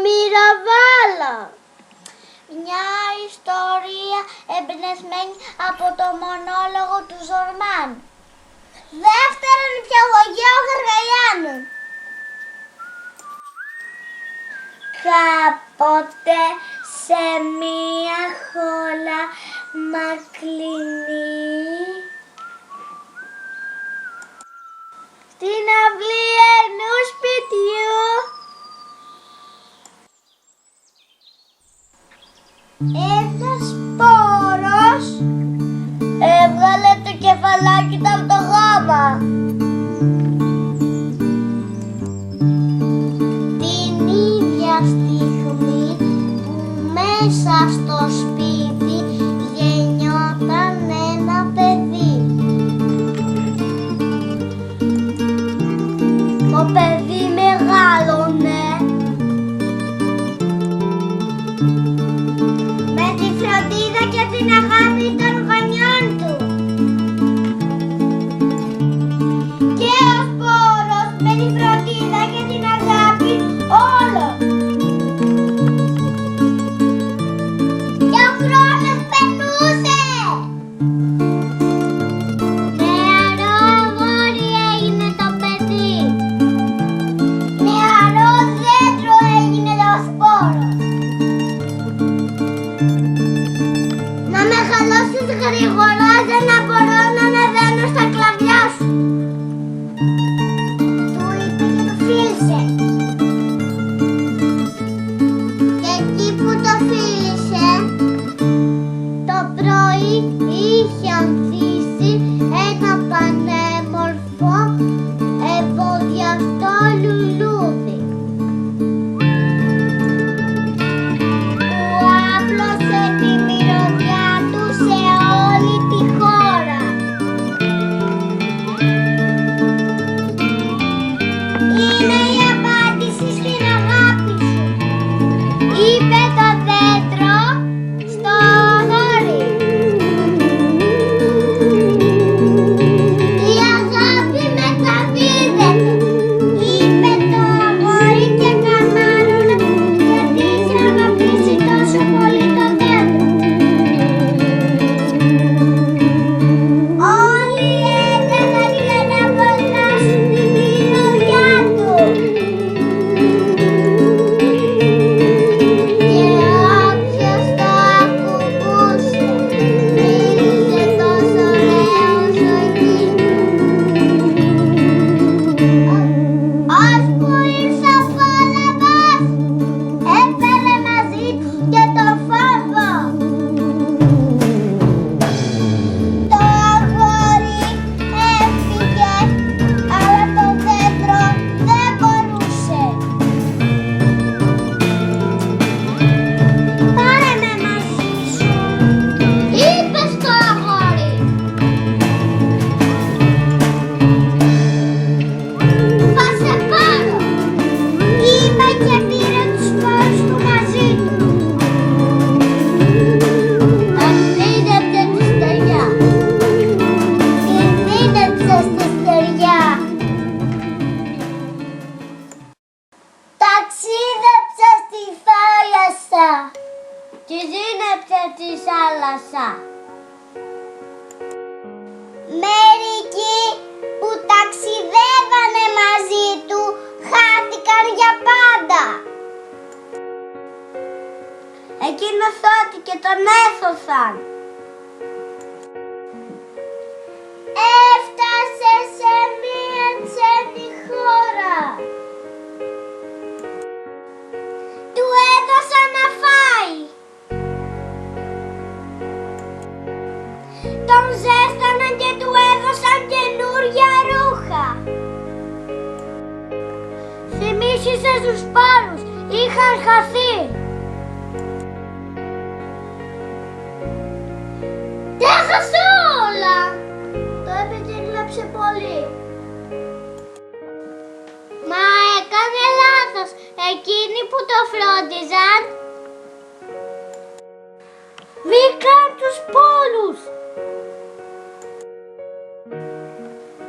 Μυραβάλα. Μια ιστορία εμπνευσμένη από το μονόλογο του Ζορμάν. Δεύτερον, η πιαγωγία ο Γαργαλιάνου. Κάποτε σε μία χώρα μακρινή, στην αυλή ενός σπιτιού, ένας σπόρος έβγαλε το κεφαλάκι του από το γάμα. Την ίδια στιγμή που μέσα στο σπίτι γεννιόταν ένα παιδί. Το παιδί μεγάλωνε με τη φροντίδα και την αγάπη των γονιών του. Και ο σπόρος με τη φροντίδα και την αγάπη όλων. Και ο χρόνος περνούσε. Νεαρό αγόρι έγινε το παιδί. Νεαρό δέντρο έγινε το σπόρος. Να μεγαλώσεις γρήγορα, δεν μπορώ να ανεβαίνω στα κλαδιά σου, του είπε και του φίλησε. Και εκεί που το φίλησε, το πρωί είχε ανθίσει ένα πανέμορφο ευωδιαστό λουλούδι που άπλωσε τη μυρωδιά του σε όλη τη χώρα. Είναι η απάντηση στην αγάπη σου, είπε το δέντρο στο αγόρι. Η αγάπη μεταδίδεται, είπε το αγόρι και καμάρωνε γιατί είχε αγαπήσει τόσο πολύ το δέντρο. Όλοι έτρεχαν για να απολαύσουν τη μυρωδιά του. Και όποιος το ακουμπούσε μύριζε τόσο ωραίο όσο εκείνο. Ώσπου ήρθε ο πόλεμος, έφερε μαζί του και το φόβο. Το αγόρι έφυγε, αλλά το δέντρο δεν μπορούσε. Πάρε με μαζί σου, είπε στο αγόρι. Θα σε πάρω, είπε και πήρε τους σπόρους του μαζί του. Ταξίδεψε τη στεριά και δίδεψε στη στεριά. Ταξίδεψε στη θάλασσα και δίνεψε τη θάλασσα. Μερικοί που ταξιδεύανε μαζί του χάθηκαν για πάντα. Εκείνος σώθηκε, τον έσωσαν. Έφτασε σε μία ξένη χώρα. Του έδωσαν να φάει. Τον ζέσταναν και του έδωσαν καινούρια ρούχα. Θυμήσισε στους σπόρους, είχαν χαθεί. Τα έχασε όλα. Το είπε και έγλαψε πολύ. Μα έκανε λάθος. Εκείνοι που το φρόντιζαν βρήκαν τους σπόρους.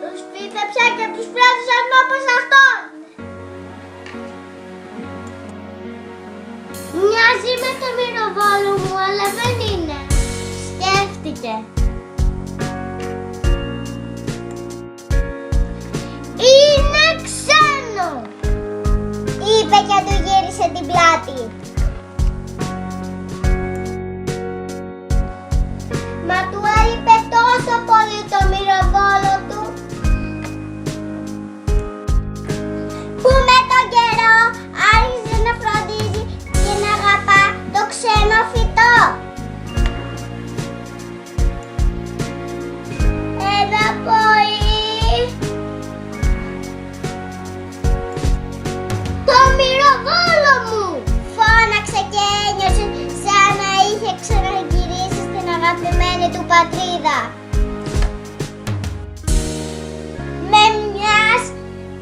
Τους φύτεψαν και τους φρόντιζαν όπως αυτόν. είναι το μυροβόλο μου, αλλά δεν είναι. Σκέφτηκε. Είναι ξένο, είπε και του γύρισε την πλάτη. Μα του έλειπε τόσο πολύ το μυροβόλο του, που με τον καιρό άρχισε να φροντίζει και να αγαπά το ξένο φυτό. Ένα πρωί, το μυροβόλο μου! Φώναξε και ένιωσε σαν να είχε ξαναγυρίσει στην αγαπημένη του πατρίδα. Με μοιάς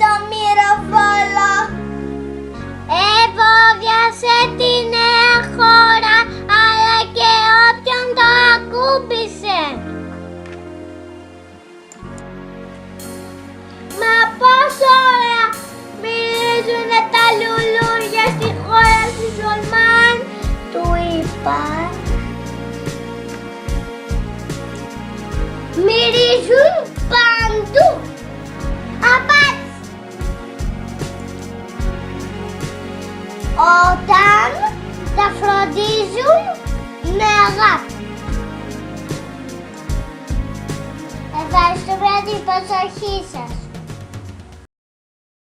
το μυροβόλο ευώδιασε τη νέα χώρα, αλλά και όποιον το ακούμπησε. Μα πόσο ωραία μυρίζουνε τα λουλούδια στη χώρα του Ζολμάν, του είπα. Μυρίζουν παντού, απάντησε. Όταν τα φροντίζουν με αγάπη. Ευχαριστούμε για την προσοχή σας.